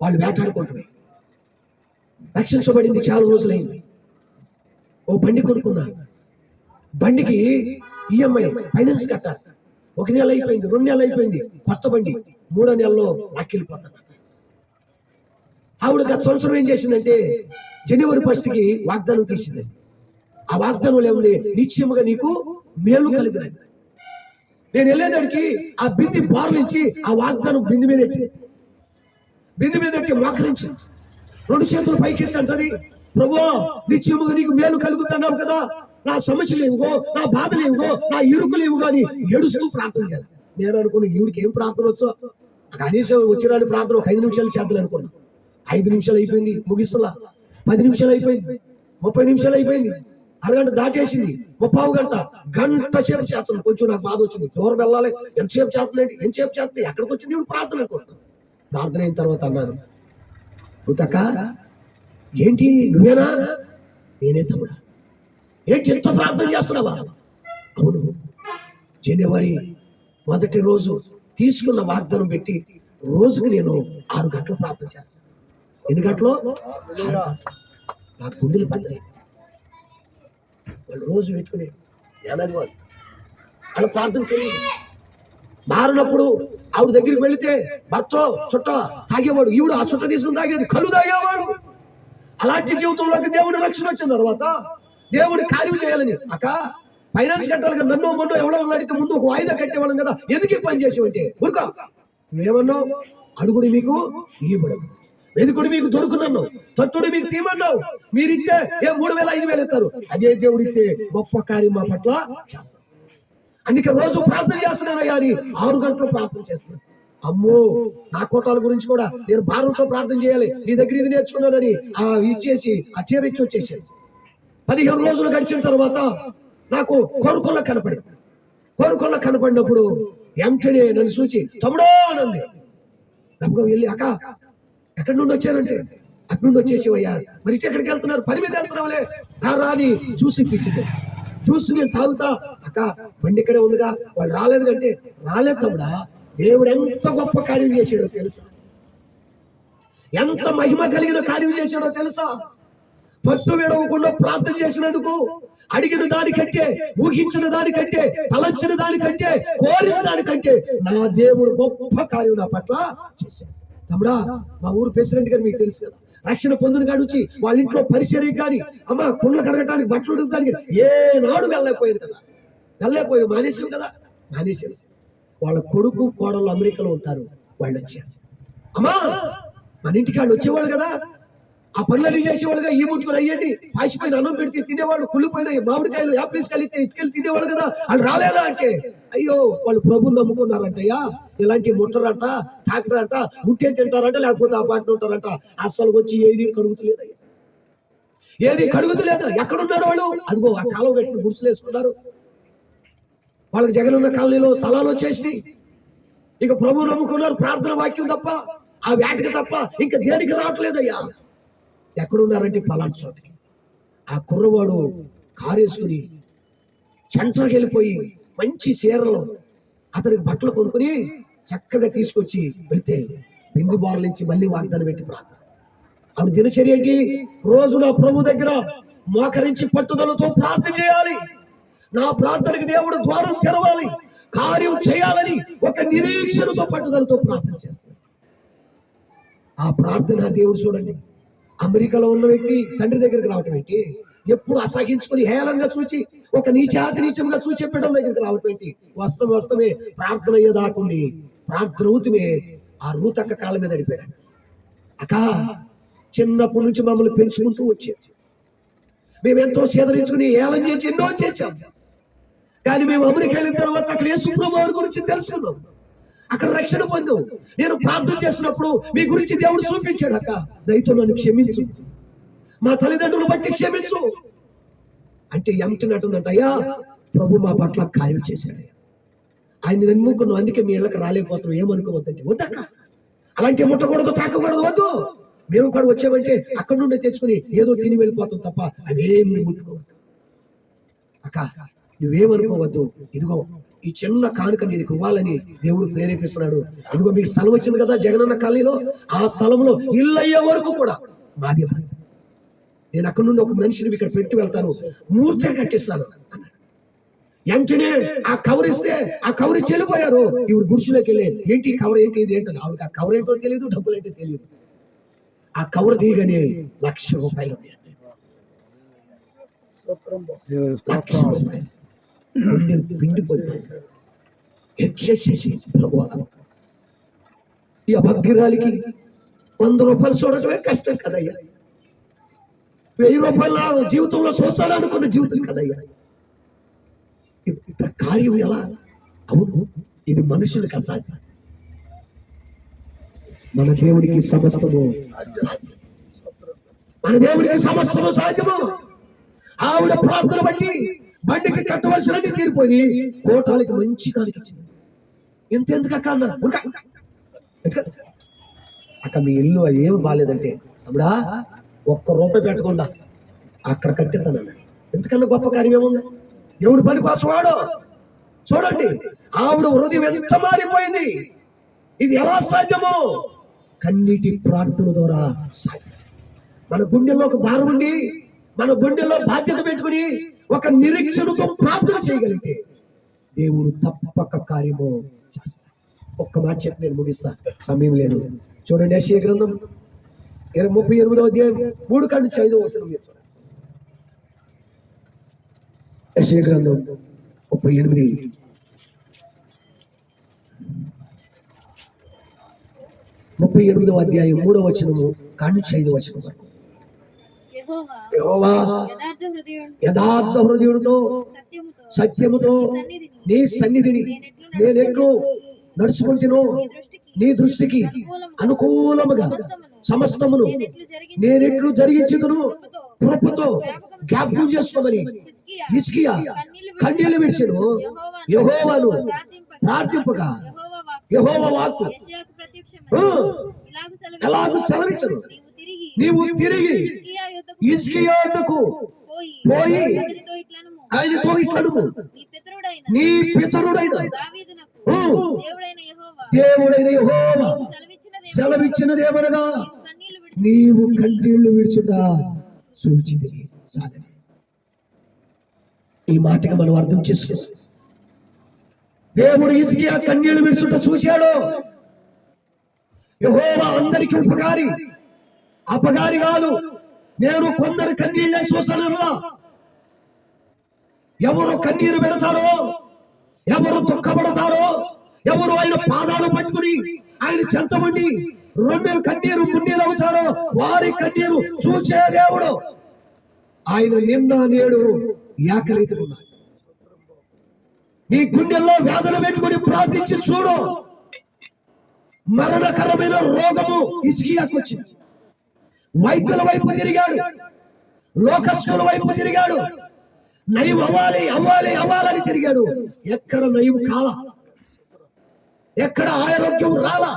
వాళ్ళు వేటాడుకుంటున్నాయి. రక్షించబడింది చాలా రోజులైంది. ఓ బండి కొనుక్కున్నా, బండికి ఈఎంఐ ఫైనాన్స్ కట్టాలి. 1 నెల అయిపోయింది, 2 నెలలు అయిపోయింది, కొత్త బండి 3వ నెలలో లాక్కెళ్ళిపోతాను. ఆవిడ గత సంవత్సరం ఏం చేసిందంటే జనవరి 1కి వాగ్దానం తీసింది. ఆ వాగ్దానంలో ఏముంది? నిశ్చయముగా నీకు మేలు కలిగినది. నేను వెళ్ళేదానికి ఆ బింది బార్లించి ఆ వాగ్దానం బింది మీద ఎట్టి మోకరించి 2 చేతులు పైకెత్తి అంటది, ప్రభువా నిశ్చయముగా నీకు మేలు కలుగుతున్నావు కదా, నా సమస్యలు ఏవుగో, నా బాధలు ఏవుగో, నా ఇరుకులు ఏవుగో అని ఏడుస్తూ ప్రార్థన చేస్తాను. నేను అనుకున్నా ఈవిడికి ఏం ప్రార్థన వచ్చో, కనీసం వచ్చిరాని ప్రార్థన ఒక 5 నిమిషాలు చేద్దాం అనుకున్నా. 5 నిమిషాలు అయిపోయింది, ముగిస్తులా. 10 నిమిషాలు అయిపోయింది, 30 నిమిషాలు అయిపోయింది, అరగంట దాటేసింది, 30 గంట సేపు చేస్తుంది. కొంచెం నాకు బాధ వచ్చింది, దూరం వెళ్ళాలి, ఎంతసేపు చేస్తుందండి, ఎంతసేపు చేస్తుంది, ఎక్కడికి వచ్చింది ఇప్పుడు ప్రార్థన అనుకుంటున్నాను. ప్రార్థన అయిన తర్వాత అన్నాను, రుతక్క ఏంటి నువ్వేనా? నేనే తమ్ముడా. ఏంటి ఎంతో ప్రార్థన చేస్తున్నావా? అవును, జనవరి 1 రోజు తీసుకున్న వాగ్దానం పెట్టి రోజుకి నేను 6 గంటలు ప్రార్థన చేస్తాను. ఎన్ని గంటలు? 6 గంటలు. నా గుండెలు పద్దలే. వాళ్ళు రోజు పెట్టుకునే వాళ్ళ ప్రార్థన తెలియదు. మారినప్పుడు ఆవిడ దగ్గరికి వెళితే భర్త చుట్ట తాగేవాడు, ఈవిడ ఆ చుట్ట తీసుకుని తాగేది, కళ్ళు తాగేవాడు. అలాంటి జీవితంలోకి దేవుని రక్షణ వచ్చిన తర్వాత దేవుడి కార్యం చేయాలని అక్క ఫైనాన్స్ కట్టాలి కదా, నన్ను మొన్న ఎవడో అడిగితే ముందు ఒక వాయిదా కట్టేవాళ్ళం కదా, ఎందుకు ఈ పని చేసేవంటే ఊరుకో. నువ్వేమన్నావు? అడుగుడి మీకు ఇవ్వబడదు, వెదుకుడు మీకు దొరుకునన్నావు, తట్టుడు మీకు తీయమన్నావు. మీరు ఇస్తే 3,000 5,000 ఇస్తారు. అదే దేవుడు ఇస్తే గొప్ప కార్యం మా పట్ల చేస్తారు. అందుకే రోజు ప్రార్థన చేస్తున్నాను కానీ 6 గంటలు ప్రార్థన చేస్తున్నాను. అమ్మో, నా కోటాల గురించి కూడా నేను భారంతో ప్రార్థన చేయాలి. నీ దగ్గర ఇది నేర్చుకున్నానని ఇచ్చేసి ఆ చీర ఇచ్చి వచ్చేసాను. 15 రోజులు గడిచిన తర్వాత నాకు కోరుకొల్ల కనపడినప్పుడు వెంటనే నన్ను చూచి తమ్ముడో అనంది. నమ్మకం వెళ్ళి అక్క ఎక్కడి నుండి వచ్చారంటే అటు నుండి వచ్చేసేవయ్యా, మరి ఇటు ఎక్కడికి వెళ్తున్నారు? పని మీద వెళ్తున్నావులే, రా అని చూసి ఇప్పించింది. చూస్తూ నేను తాగుతా, అక్క బండి ఇక్కడే ఉందిగా, వాళ్ళు రాలేదు అంటే, రాలేదు తమ్ముడా, దేవుడు ఎంత గొప్ప కార్యం చేశాడో తెలుసా, ఎంత మహిమ కలిగిన కార్యం చేశాడో తెలుసా. పట్టు విడవకుండా ప్రార్థన చేసినందుకు, అడిగిన దానికంటే, ఊహించిన దానికంటే, తలంచిన దానికంటే, కోరిన దానికంటే నా దేవుడు గొప్ప కార్యం నా పట్ల చేశాడు. తమ్ముడా, మా ఊరు ప్రెసిడెంట్ గారు మీకు తెలుసు కదా, రక్షణ పొందిన కాడి నుంచి వాళ్ళ ఇంట్లో పరిచర్య కానీ, అమ్మ కుండలు కడగటానికి, బట్టలు ఉడకడానికి ఏనాడు వెళ్ళలేకపోయావు, మానేసాం కదా, మానేసాం. వాళ్ళ కొడుకు కోడళ్ళు అమెరికాలో ఉంటారు, వాళ్ళు వచ్చారు. అమ్మా మన ఇంటికి వాళ్ళు వచ్చేవాళ్ళు కదా, ఆ పనులన్నీ చేసేవాళ్ళుగా, ఈ ముట్టుకుని అయ్యండి పాసిపోయిన అన్నం పెడితే తినేవాళ్ళు, కుళ్ళిపోయిన మామిడికాయలు యాపిల్స్ కలిస్తే ఎత్తుకెళ్ళి తినేవాళ్ళు కదా, వాళ్ళు రాలేదా అంటే, అయ్యో వాళ్ళు ప్రభుని నమ్ముకున్నారంటయ్యా, ఇలాంటి ముట్టరంట, తాకరంట, ముట్టే తింటారంట, లేకపోతే ఆ పాటలు ఉంటారంట. అస్సలు వచ్చి ఏది కడుగుతలేదయ్యా, ఏది కడుగుతలేదు. ఎక్కడున్నారు వాళ్ళు? అదిగో ఆ కాలం కట్టిన గుడిసెలు వేసుకున్నారు. వాళ్ళకి జగనున్న కాలనీలో స్థలాలు వచ్చేసినాయి. ఇక ప్రభు నమ్ముకున్నారు, ప్రార్థన వాక్యం తప్ప, ఆ వేటకి తప్ప ఇంకా దేనికి రావట్లేదయ్యా. ఎక్కడున్నారంటే పలాంటి చోట. ఆ కుర్రవాడు కారేసుకుని సెంటర్కి వెళ్ళిపోయి మంచి చీరలు అతనికి బట్టలు కొనుక్కుని చక్కగా తీసుకొచ్చి వెళ్తే బిందు బారుల నుంచి మళ్ళీ వాగ్దానం పెట్టి ప్రార్థన. ఆవిడ దినచర్య ఏంటి? రోజు నా ప్రభు దగ్గర మోకరించి పట్టుదలతో ప్రార్థన చేయాలి, నా ప్రార్థనకి దేవుడు ద్వారం తెరవాలి, కార్యం చేయాలని ఒక నిరీక్షణతో పట్టుదలతో ప్రార్థన చేస్తాడు. ఆ ప్రార్థన దేవుడు చూడండి, అమెరికాలో ఉన్న వ్యక్తి తండ్రి దగ్గరికి రావటం ఏంటి? ఎప్పుడు అసహించుకుని హేళంగా చూచి, ఒక నీచంగా చూచే బిడ్డల దగ్గరికి రావటం ఏంటి? వస్తమే ప్రార్థన అయ్యేదాకుండి, ప్రార్థన అవుతుమే ఆ రూతక్క కాళ్ళ మీద అడిపాడు. అక్క చిన్నప్పటి నుంచి మమ్మల్ని పెంచుకుంటూ వచ్చేది, మేమెంతో చేదరించుకుని ఏలం చేసి ఎన్నో చేశాం. కానీ మేము అమెరికా వెళ్ళిన తర్వాత అక్కడ యేసు ప్రభువు గురించి తెలుసుకున్నాం, అక్కడ రక్షణ పొందాం. నేను ప్రార్థన చేసినప్పుడు మీ గురించి దేవుడు చూపించాడు. అక్క దయతో నన్ను క్షమించు, మా తల్లిదండ్రులు బట్టి క్షమించు అంటే ఏమంటున్నట్టుందంట, అయ్యా ప్రభు మా పట్ల కార్యం చేశాడు, ఆయన నమ్ముకున్నాం, అందుకే మీ ఇళ్ళకి రాలేకపోతున్నాం, ఏమనుకోవద్దంటే. వద్దక్క అలాంటి ముట్టకూడదు, తాకకూడదు, వద్దు. మేము కూడా వచ్చామంటే అక్కడ నుండి తెచ్చుకుని ఏదో తిని వెళ్ళిపోతాం తప్ప అవేమి ముట్టుకోవద్దు. అక్క నువ్వేమనుకోవద్దు, ఇదిగో ఈ చిన్న కానుక నీకు ఇవ్వాలని దేవుడు ప్రేరేపిస్తున్నాడు. ఇదిగో మీకు స్థలం వచ్చింది కదా జగనన్న కాలనీలో, ఆ స్థలంలో ఇల్లు అయ్యే వరకు కూడా మాది. నేను అక్కడ నుండి ఒక మనిషిని ఇక్కడ పెట్టి వెళ్తాను, మూర్ఛ కట్టిస్తాను. వెంటనే ఆ కవర్ ఇస్తే ఆ కవర్ ఇచ్చి వెళ్ళిపోయారు. ఇప్పుడు గుడిసెలోకి వెళ్ళి ఏంటి కవర్ ఏంటి ఇది ఏంటని, ఆవిడకి ఆ కవర్ ఏంటో తెలియదు, డబ్బులు ఏంటో తెలియదు. ఆ కవర్ తీయగానే ₹1,00,000 పిండిపోయింది. ఈ అభగ్రాలకి ₹100 చూడటమే కష్టం కదయ్యా, ₹1000 జీవితంలో చూస్తాననుకున్న జీవితం కదయ్యా. ఇంత కార్యం ఎలా? అవును, ఇది మనుషులకు అసాధ్యం, మన దేవుడికి సమస్తము సాధ్యం, మన దేవుడికి సమస్తము సాధ్యము. ఆవిడ ప్రార్థన బట్టి బండికి కట్టవలసినది తీరిపోయి కోటాలకి మంచి కాలికి ఇచ్చింది. ఎంతెందుకు అక్క అన్న, అక్క మీ ఇల్లు ఏమి బాగాలేదంటే, తమ్ముడా ₹1 పెట్టకుండా అక్కడ కట్టిస్తానన్న. ఎందుకన్నా గొప్ప కార్యం ఏముంది? దేవుడి పని కోసం వాడు. చూడండి ఆవిడ హృదయం ఎంత మారిపోయింది. ఇది ఎలా సాధ్యమో? కన్నీటి ప్రార్థన ద్వారా సాధ్యం. మన గుండెల్లో ఒక భారం ఉండి, మన గుండెల్లో బాధ్యత పెట్టుకుని ఒక నిరీక్షణతో ప్రార్థన చేయగలిగితే దేవుడు తప్పక కార్యము చేస్తాడు. ఒక్క మాట చెప్పి నేను ముగిస్తా, సమయం లేదు. చూడండి యెషయా గ్రంథం 38వ అధ్యాయం 3 నుంచి 5వ వచనం. యెషయా గ్రంథం 38వ అధ్యాయం 3వ వచనము కాని 5వ వచనం వరకు. యెహోవా యథార్థ హృదయుడితో సత్యముతో నీ సన్నిధిని నేనెట్లు నడుచుకుంటునో నీ దృష్టికి అనుకూలముగా సమస్తమును నేనెట్లు జరిగించుదును కృపతో జ్ఞాపకం చేసుకోమని హిజ్కియా కన్నీళ్లు విడిచెను. యెహోవాను ప్రార్థింపగా యెహోవా వాక్కు ఎలాగూ సెలవిచ్చును, నీవు తిరిగి హిజ్కియా యొద్దకు పోయి ఆయనతో ఇట్లనుము, నీ పితరుడైన దేవుడైన యెహోవా సెలవిచ్చినదేమనగా నీవు కన్నీళ్లు విడుచుట చూచితివి. సాగని ఈ మాటగా మనం అర్థం చేసుకో. దేవుడు హిజ్కియా కన్నీళ్లు విడుచుట చూశాడు. యెహోవా అందరికీ అపకారి కాదు. నేను కొందరు కన్నీళ్ళే చూసాను. ఎవరు కన్నీరు పెడతారో, ఎవరు దుఃఖపడతారో, ఎవరు ఆయన పాదాలు పట్టుకుని ఆయన చెంతమండి రెండు కన్నీరు మున్నీరు అవుతారో వారి కన్నీరు చూచే దేవుడు. ఆయన నిన్న నేడు ఏకరీతిగా నీ గుండెల్లో వేదన పెట్టుకుని ప్రార్థించి చూడు. మరణకరమైన రోగము హిజ్కియాకు వచ్చింది. వైద్యుల వైపు తిరిగాడు, లోకస్తుల వైపు తిరిగాడు, నయం అవ్వాలని తిరిగాడు. ఎక్కడ నయం కాల, ఎక్కడ ఆరోగ్యం రాలా.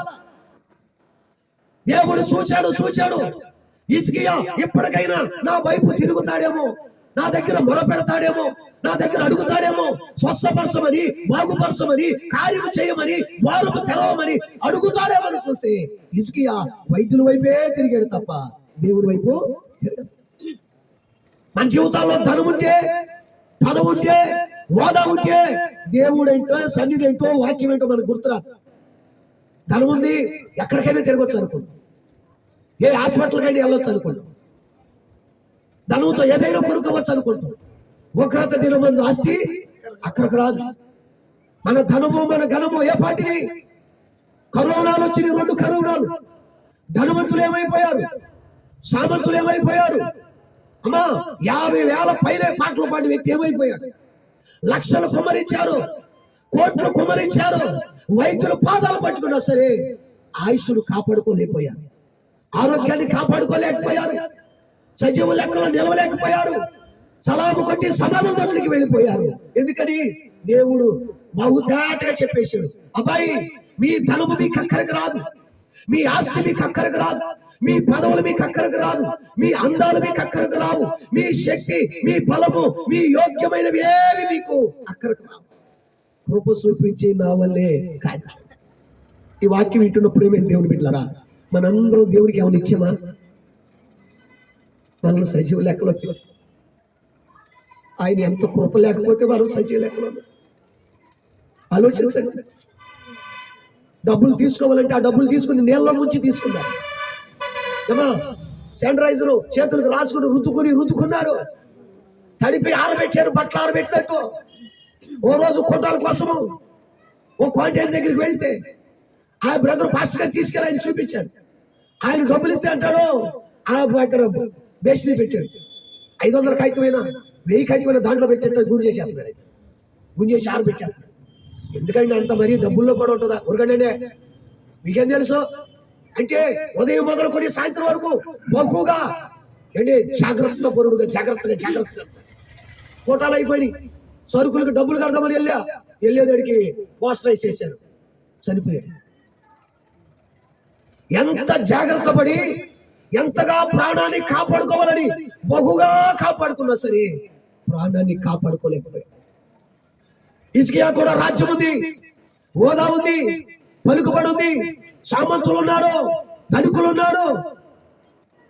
దేవుడు చూచాడు. హిజ్కియా ఎప్పటికైనా నా వైపు తిరుగుతాడేమో, నా దగ్గర మొరపెడతాడేమో, నా దగ్గర అడుగుతాడేమో, స్వస్థపరచమని, బాగుపరచమని, కార్యం చేయమని, వారు తెరవమని అడుగుతాడేమని చూస్తే హిజ్కియా వైద్యుల వైపే తిరిగాడు తప్ప దేవుడి వైపు తిరగదు. మన జీవితాల్లో ధనం ఉంటే, పదం ఉంటే, హోదా ఉంటే దేవుడు ఏంటో, సన్నిధి ఏంటో, వాక్యం ఏంటో మనకు గుర్తురాదు. ధనం ఉంది, ఎక్కడికైనా తిరగొచ్చు అనుకోండి, ఏ హాస్పిటల్కైనా వెళ్ళొచ్చు అనుకోండి, ధనంతో ఏదైనా కొనుక్కోవచ్చు అనుకుంటాం. ఉగ్రత దినమందు ఆస్తి అక్కడికి రాదు. మన ధనము మన ఘనము ఏ పాటిది? కరోనాలు వచ్చినాయి, 2 కరోనాలు. ధనవంతులు ఏమైపోయారు, సామంతులు ఏమైపోయారు. అమ్మా 50,000 పైన పాటలు పాడిన వ్యక్తి ఏమైపోయాడు? లక్షలు కుమ్మరించారు, కోట్లు కుమ్మరించారు, వైద్యులు పాదాలు పట్టుకున్నా సరే ఆయుష్ను కాపాడుకోలేకపోయారు, ఆరోగ్యాన్ని కాపాడుకోలేకపోయారు, సజీవ లెక్కలో నిలవలేకపోయారు, సలాము కొట్టి సమాధుల దగ్గరికి వెళ్ళిపోయారు. ఎందుకని? దేవుడు బహుతేటగా చెప్పేశాడు, అబ్బాయి మీ ధనము మీకు అక్కడికి రాదు, మీ ఆస్తి మీకు అక్కడికి రాదు, మీ పదవులు మీకు అక్కడికి రాదు, మీ అందాలు మీకు అక్కడికి రావు, మీ శక్తి, మీ బలము, మీ యోగ్యమైనవి ఏవి మీకు అక్కడికి రావు. కృప చూపించి నా వల్లే కాదు. ఈ వాక్యం వింటున్నప్పుడు మేము దేవుని బిడ్డలారా, మనందరం దేవునికి ఏమైనా ఇచ్చామా? మనల్ని సజీవ లెక్కలో ఆయన ఎంత కృప లేకపోతే మనం సజీవ లెక్కలో ఆలోచించండి. డబ్బులు తీసుకోవాలంటే ఆ డబ్బులు తీసుకుని నీళ్ళ ముంచి తీసుకున్నారు. ఏమా శానిటైజర్ చేతులకు రాసుకుని రుద్దుకున్నారు, తడిపి ఆరబెట్టారు, బట్టలు ఆరబెట్టినట్టు. ఓ రోజు కొట్టాల కోసము ఓ క్వాంటైన్ దగ్గరికి వెళ్తే ఆ బ్రదర్ పాస్టర్ గారు తీసుకెళ్ళి ఆయన చూపించాడు. ఆయన డబ్బులు ఇస్తే అంటాడు, అక్కడ బేసిని పెట్టాడు, 500 కాగితమైనా 1000 కాగితమైనా దాంట్లో పెట్టేట గుంజేసేస్తాడు, గుంజేసి ఆరబెట్టాడు. ఎందుకంటే అంత మరీ డబ్బుల్లో కూడా ఉంటుందా? ఉరగండి, మీకేం తెలుసు అంటే ఉదయం మొదలుకొని సాయంత్రం వరకు బహుగా ఏంటి జాగ్రత్తగా కోటాలు అయిపోయి సరుకులకు డబ్బులు కడదామని వెళ్ళేదాడికి పోస్టర్ వేసేసారు, చనిపోయాడు. ఎంత జాగ్రత్త పడి ఎంతగా ప్రాణాన్ని కాపాడుకోవాలని బహుగా కాపాడుకున్నా సరే ప్రాణాన్ని కాపాడుకోలేకపోయాడు. హిజ్కియా కూడా రాజ్యం ఉంది, హోదా ఉంది, పలుకుబడి ఉంది, సామంతులు ఉన్నారు, ధనికులు ఉన్నారు,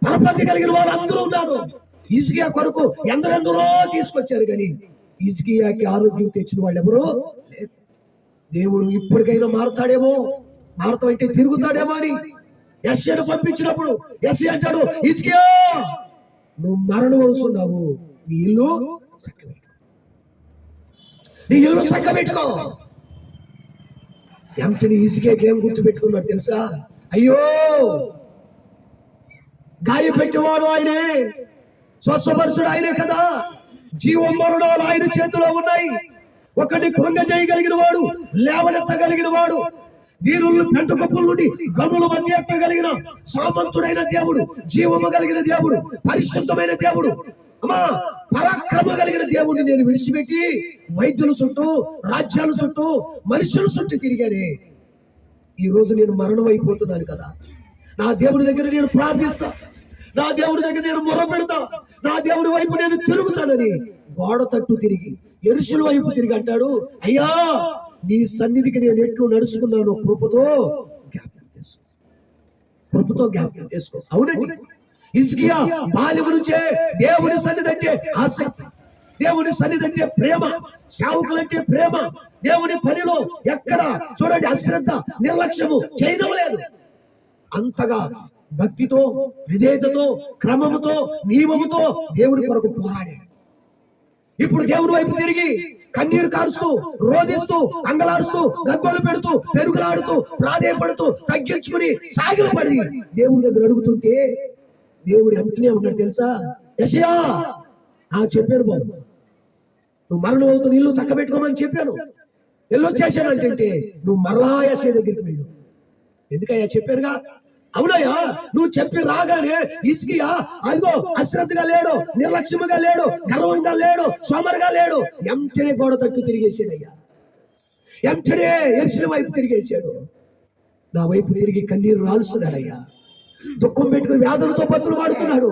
పరపతి కలిగిన వారు అందరూ ఉన్నారు. హిజ్కియా కొరకు ఎందరెందరో తీసుకొచ్చారు, కానీ హిజ్కియాకి ఆరోగ్యం తెచ్చిన వాళ్ళు ఎవరు లేదు. దేవుడు ఇప్పటికైనా మారుతాడేమో, మారుతామంటే తిరుగుతాడేమో అని యెషయాను పంపించినప్పుడు యెషయా అంటాడు, హిజ్కియా నువ్వు మరణం అవుతున్నావు, నీ ఇల్లు నీ ఇల్లు చక్క పెట్టుకో. ఎంతని ఇసుకేకి ఏం గుర్తు పెట్టుకున్నాడు తెలుసా? అయ్యో, గాయపెట్టేవాడు ఆయనే, స్వస్థపరచుడు ఆయనే కదా. జీవం మరణాలు ఆయన చేతిలో ఉన్నాయి. ఒకటి కృంగ చేయగలిగిన వాడు, లేవనెత్తగలిగిన వాడు, దీనులను పెంట గొప్పల నుండి గనుల మధ్య ఎత్తగలిగిన సామంతుడైన దేవుడు, జీవము కలిగిన దేవుడు, పరిశుద్ధమైన దేవుడు, అమ్మా పరాక్రమ కలిగిన దేవుడిని నేను విడిచిపెట్టి వైద్యుల చుట్టూ, రాజ్యాల చుట్టూ, మనుషుల చుట్టూ తిరిగానే. ఈ రోజు నేను మరణం అయిపోతున్నాను కదా. నా దేవుడి దగ్గర నేను ప్రార్థిస్తా, నా దేవుడి దగ్గర నేను మొర పెడతా, నా దేవుడి వైపు నేను తిరుగుతానని గోడ తట్టు తిరిగి, యెరూషలేము వైపు తిరిగి అంటాడు, అయ్యా నీ సన్నిధికి నేను ఎట్లు నడుచుకున్నాను, కృపతో జ్ఞాపకం చేసుకో, కృపతో జ్ఞాపకం చేసుకో. అవునండి, హిజ్కియా బాల్యం నుంచే దేవుని సన్నిధి అంటే ఆసక్తి, దేవుని సన్నిధి అంటే ప్రేమ, సేవకులంటే ప్రేమ, దేవుని పనిలో ఎక్కడ చూడండి అశ్రద్ధ, నిర్లక్ష్యము చేయడం లేదు. అంతగా భక్తితో, విధేయతతో, క్రమముతో, నియమముతో దేవుని కొరకు పోరాడాడు. ఇప్పుడు దేవుని వైపు తిరిగి కన్నీరు కారుస్తూ, రోధిస్తూ, అంగలారుస్తూ, గగ్గోలు పెడుతూ, పెరుగులాడుతూ, ప్రాధేయపడుతూ, తగ్గించుకుని సాగిలపడి దేవుని దగ్గర అడుగుతుంటే దేవుడు వెంటనే ఉన్నాడు తెలుసా? యెషయా, చెప్పాను బాబు, నువ్వు మరణం అవుతున్న ఇల్లు చక్క పెట్టుకోమని చెప్పాను, ఎల్లొచ్చేసాను అంటే నువ్వు మరలా యెషయా దగ్గరికి వెళ్ళు. ఎందుకయ్యా? చెప్పారుగా. అవునయ్యా, నువ్వు చెప్పి రాగానే హిజ్కియా అదిగో అశ్రద్ధగా లేడు, నిర్లక్ష్యముగా లేడు, గర్వంగా లేడు, సోమరుగా లేడు. ఎంటనే గోడ తట్టు తిరిగేసాడయ్యా, ఎంటనే యెరూషలేము వైపు తిరిగేసాడు. నా వైపు తిరిగి కన్నీరు రాలుస్తున్నాడయ్యా, దుఃఖం పెట్టుకుని వ్యాధులతో బతులు మాడుతున్నాడు.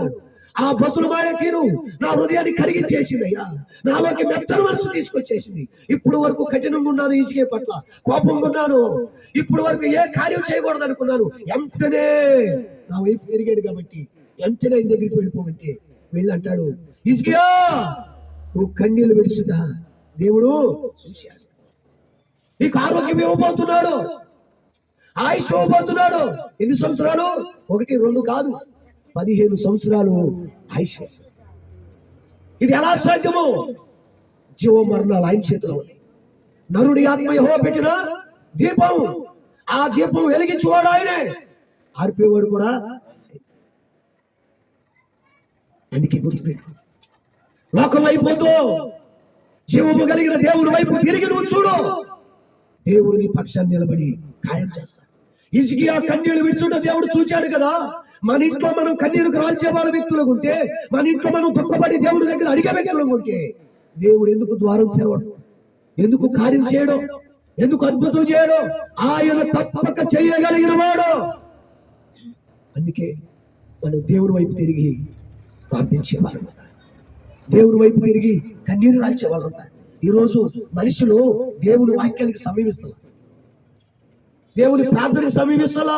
ఆ బతులు మాడే తీరు నా హృదయాన్ని కరిగించేసిందయ్యా, నాలోకి మెత్తని మనసు తీసుకొచ్చేసింది. ఇప్పుడు వరకు కఠినంగా ఉన్నాను హిజ్కియా పట్ల, కోపంగా ఉన్నాను, ఇప్పుడు వరకు ఏ కార్యం చేయకూడదు అనుకున్నాను. ఎంతనే నా వైపు తిరిగాడు కాబట్టి ఎంతనే ఆయన దగ్గరికి వెళ్ళిపోమంటే వెళ్ళి అంటాడు, హిజ్కియా నువ్వు కన్నీళ్లు విడుచుదా దేవుడు చూశాడు, నీకు ఆరోగ్యం ఇవ్వబోతున్నాడు, ఆయుష్ ఇవ్వబోతున్నాడు. ఎన్ని సంవత్సరాలు? 1, 2 కాదు, 15 సంవత్సరాలు ఆయుష్. ఇది ఎలా సాధ్యము? జీవ మరణాలు ఆయన చేతిలో ఉన్నాయి. నరుడి ఆత్మ యెహోవా పెట్టిన దీపం, ఆ దీపం వెలిగించేవాడు ఆయనే, ఆర్పేవాడు కూడా. అందుకే గుర్తుపెట్టు, లోకం అయిపోతూ జీవము కలిగిన దేవుని వైపు తిరిగి నువ్వు చూడు, దేవుని పక్షాన్ని నిలబడి కార్యం చేస్తాడు. హిజ్కియా కన్నీళ్లు విడుచుంటే దేవుడు చూచాడు కదా. మన ఇంట్లో మనం కన్నీరుకు రాల్చే వాళ్ళ వ్యక్తులకు ఉంటే, మన ఇంట్లో మనం దుఃఖపడి దేవుడి దగ్గర అడిగే వ్యక్తులకు ఉంటే, దేవుడు ఎందుకు ద్వారం తెరవడు? ఎందుకు కార్యం చేయడం? ఎందుకు అద్భుతం చేయడం? ఆయన తప్పక చేయగలిగిన వాడు. అందుకే మనం దేవుని వైపు తిరిగి ప్రార్థించేవారు, దేవుని వైపు తిరిగి కన్నీరు రాల్చేవాళ్ళు ఉంటారు. ఈరోజు మనుషులు దేవుని వాక్యానికి సమీపిస్తున్నారు, దేవుని ప్రార్థనకి సమీపిస్తలా.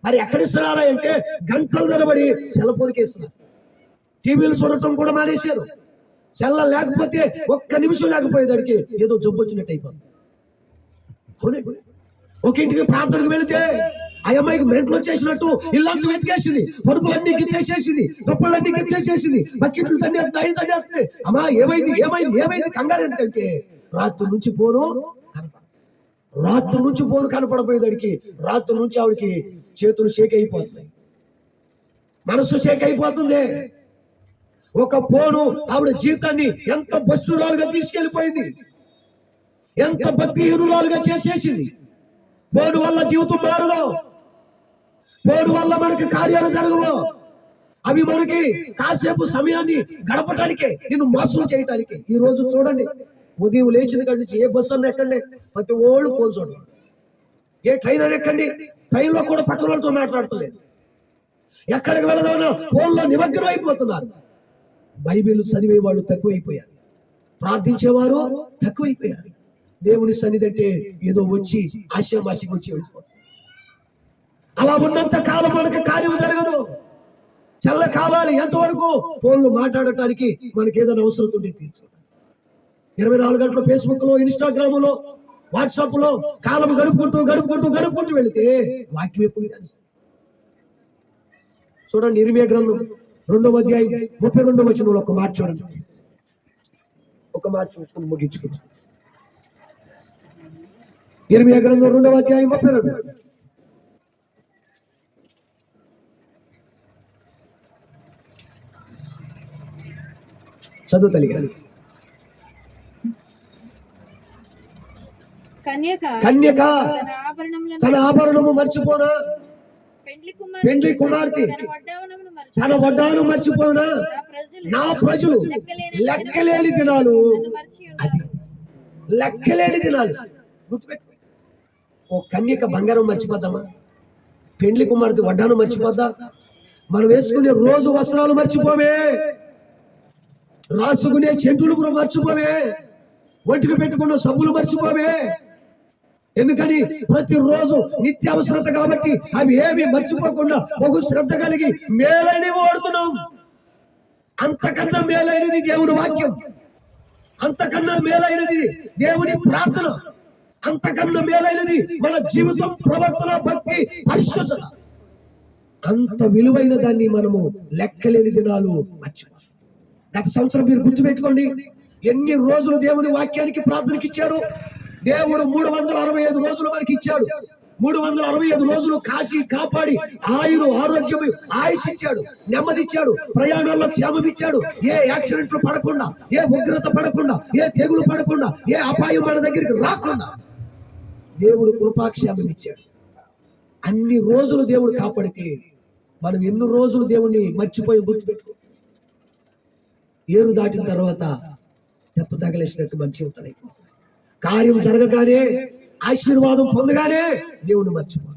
మరి ఎక్కడిస్తున్నారా అంటే గంటల తరబడి సెల్ ఫోన్కి ఇస్తున్నారు. టీవీలు చూడటం కూడా మానేశారు. సెల్ల లేకపోతే ఒక్క నిమిషం లేకపోయేదానికి ఏదో జబ్బు వచ్చినట్టు అయిపోతుంది. అవునండి, ఒక ఇంటికి ప్రార్థనకు వెళితే ఆ అమ్మాయికి మెంటలు వచ్చేసినట్టు ఇల్లంతా వెతికేసింది, పరుపులన్నీ గిచ్చేసేసింది, దుప్పలన్నీ గిచ్చేసేసింది, బకెట్లు తన్నేస్తుంది. అమ్మా ఏమైంది ఏమైంది ఏమైంది? కంగారు. ఎందుకంటే రాత్రి నుంచి ఫోను కనపడపోయేదానికి రాత్రి నుంచి ఆవిడకి చేతులు షేక్ అయిపోతున్నాయి, మనసు షేక్ అయిపోతుంది. ఒక ఫోను ఆవిడ జీవితాన్ని ఎంత బస్తురాలుగా తీసుకెళ్లిపోయింది, ఎంత భక్తిహీనురాలుగా చేసేసింది. ఫోను వల్ల జీవితం మారదు, ఫోను వల్ల మనకి కార్యాలు జరగవు. అవి మనకి కాసేపు సమయాన్ని గడపటానికే, నిన్ను మోసం చేయటానికి. ఈ రోజు చూడండి, ఉదయం లేచిన కాడి నుంచి ఏ బస్సు అన్న ఎక్కండి, ప్రతి ఓళ్ళు ఫోన్ చూడండి. ఏ ట్రైన్ అని ఎక్కండి, ట్రైన్లో కూడా పక్కన వాళ్ళతో మాట్లాడతలేదు. ఎక్కడికి వెళదామన్నా ఫోన్లో నిమగ్నం అయిపోతున్నారు. బైబిల్ చదివే వాళ్ళు తక్కువైపోయారు, ప్రార్థించేవారు తక్కువైపోయారు. దేవుని సన్నిధి అంటే ఏదో వచ్చి ఆశామాషికి వచ్చి వెళ్ళిపోతారు. అలా ఉన్నంత కాలం మనకి కార్యం జరగదు. చల్ల కావాలి ఎంతవరకు? ఫోన్లో మాట్లాడటానికి మనకి ఏదైనా అవసరం ఉంటే తీర్చుకోవాలి. 24 గంటలు ఫేస్బుక్ లో, ఇన్స్టాగ్రామ్ లో, వాట్సాప్ లో కాలం గడుపుకుంటూ వెళితే వాక్యం ఎప్పుడు చూడండి. ఇర్మియా గ్రంథం 2వ అధ్యాయం 32వ వచనంలో ఒక మాట చూడండి. ఒక మాట చూసుకుని ముగించుకుంటాం. యిర్మీయా గ్రంథం 2వ అధ్యాయం 32. చదువు తల్లి. కన్యక తన ఆభరణము మర్చిపోనా, పెండ్లి కుమార్తె తన వడ్డాను మర్చిపోనా, నా ప్రజలు లెక్కలేని దినాలు, అది లెక్కలేని దినాలు. గుర్తుపెట్టు, ఓ కన్యక బంగారం మర్చిపోద్దామా? పెండ్లి కుమార్తె వడ్డాను మర్చిపోద్దా? మనం వేసుకునే రోజు వస్త్రాలు మర్చిపోవే, రాసుకునే చెంటులు కూడా మర్చిపోవే, ఒంటికి పెట్టుకున్న సబ్బులు మర్చిపోవే. ఎందుకని? ప్రతిరోజు నిత్యావసరత కాబట్టి అవి ఏమి మర్చిపోకుండా బహు శ్రద్ధ కలిగి మేలైనవి వాడుతున్నాం. అంతకన్నా మేలైనది దేవుని వాక్యం, అంతకన్నా మేలైనది దేవుని ప్రార్థన, అంతకన్నా మేలైనది మన జీవితం, ప్రవర్తన, భక్తి, పరిశుద్ధత. అంత విలువైన దాన్ని మనము లెక్కలేని దినాలు మర్చిపోతాం. గత సంవత్సరం మీరు గుర్తుపెట్టుకోండి, ఎన్ని రోజులు దేవుని వాక్యానికి ప్రార్థనకి ఇచ్చారు. దేవుడు 365 రోజులు మనకి ఇచ్చాడు. 365 రోజులు కాచి కాపాడి ఆరోగ్యం ఆయుష్ ఇచ్చాడు, నెమ్మది ఇచ్చాడు, ప్రయాణాల్లో క్షేమం ఇచ్చాడు. ఏ యాక్సిడెంట్లు పడకుండా, ఏ ఉగ్రత పడకుండా, ఏ తెగులు పడకుండా, ఏ అపాయం మన దగ్గరికి రాకుండా దేవుడు కృపాక్షేమం ఇచ్చాడు. అన్ని రోజులు దేవుడు కాపాడితే మనం ఎన్ని రోజులు దేవుణ్ణి మర్చిపోయి గుర్తుపెట్టుకో. ఏరు దాటిన తర్వాత తెప్ప తగలేసినట్టు మన జీవితాలు కార్యం జరగగానే, ఆశీర్వాదం పొందగానే దేవుని మర్చిపో.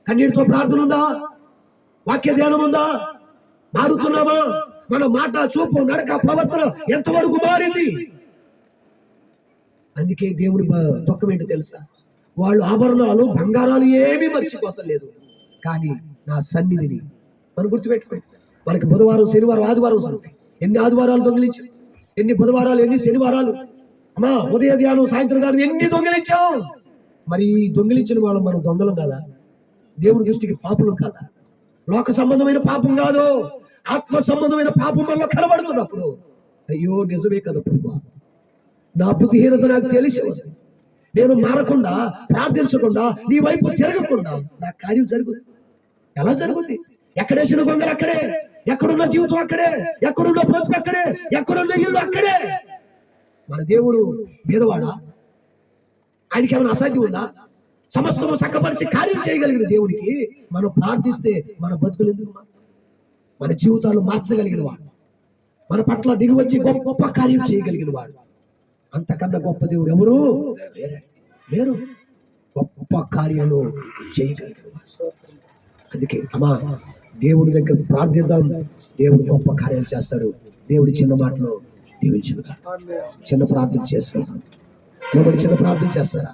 కన్నీటితో ప్రార్థన ఉందా? వాక్య ధ్యానం ఉందా? మారుతున్నామా? మన మాట, చూపు, నడక, ప్రవర్తన ఎంతవరకు మారింది? అందుకే దేవుడి దుఃఖం ఏంటో తెలుసా? వాళ్ళు ఆభరణాలు, బంగారాలు ఏమీ మర్చిపోతలేదు, కానీ నా సన్నిధిని మనం గుర్తుపెట్టుకోండి. మనకి బుధవారం, శనివారం, ఆదివారం సంగతి. ఎన్ని ఆదివారాలు దొంగిలించాం, ఎన్ని బుధవారాలు, ఎన్ని శనివారాలు, అమ్మా ఉదయ ధ్యానం, సాయంత్రం ధ్యానం ఎన్ని దొంగిలించాం. మరి దొంగిలించిన వాళ్ళు మనం దొంగలం కాదా? దేవుని దృష్టికి పాపులం కాదా? లోక సంబంధమైన పాపం కాదు, ఆత్మ సంబంధమైన పాపం వల్ల కనబడుతున్నప్పుడు అయ్యో నిజమే కదా ప్రభువా, నా బుద్ధిహీనత నాకు తెలిసి నేను మారకుండా, ప్రార్థించకుండా, నీ వైపు తిరగకుండా నా కార్యం జరుగుతుంది. ఎలా జరుగుతుంది? ఎక్కడేసిన గొంగలు అక్కడే, ఎక్కడున్న జీవితం అక్కడే, ఎక్కడున్న బ్రతుకు అక్కడే, ఎక్కడున్న ఇల్లు అక్కడే. మన దేవుడు పేదవాడా? ఆయనకి ఏమైనా అసాధ్యం ఉందా? సమస్తము చక్కపరిచి కార్యం చేయగలిగిన దేవుడికి మనం ప్రార్థిస్తే మన బతుకులు ఎందుకు? మన జీవితాలు మార్చగలిగిన వాడు, మన పట్ల దిగి వచ్చి గొప్ప కార్యం చేయగలిగిన వాడు. అంతకన్నా గొప్ప దేవుడు ఎవరు లేరు. గొప్ప కార్యాలు చేయగలిగిన వాడు. అందుకే అమ్మా దేవుడి దగ్గర ప్రార్థిద్దాం, దేవుడు గొప్ప కార్యాలు చేస్తాడు. దేవుడి చిన్న మాటలో దీవించుగా చిన్న ప్రార్థన చేస్తాం. చిన్న ప్రార్థన చేస్తారా?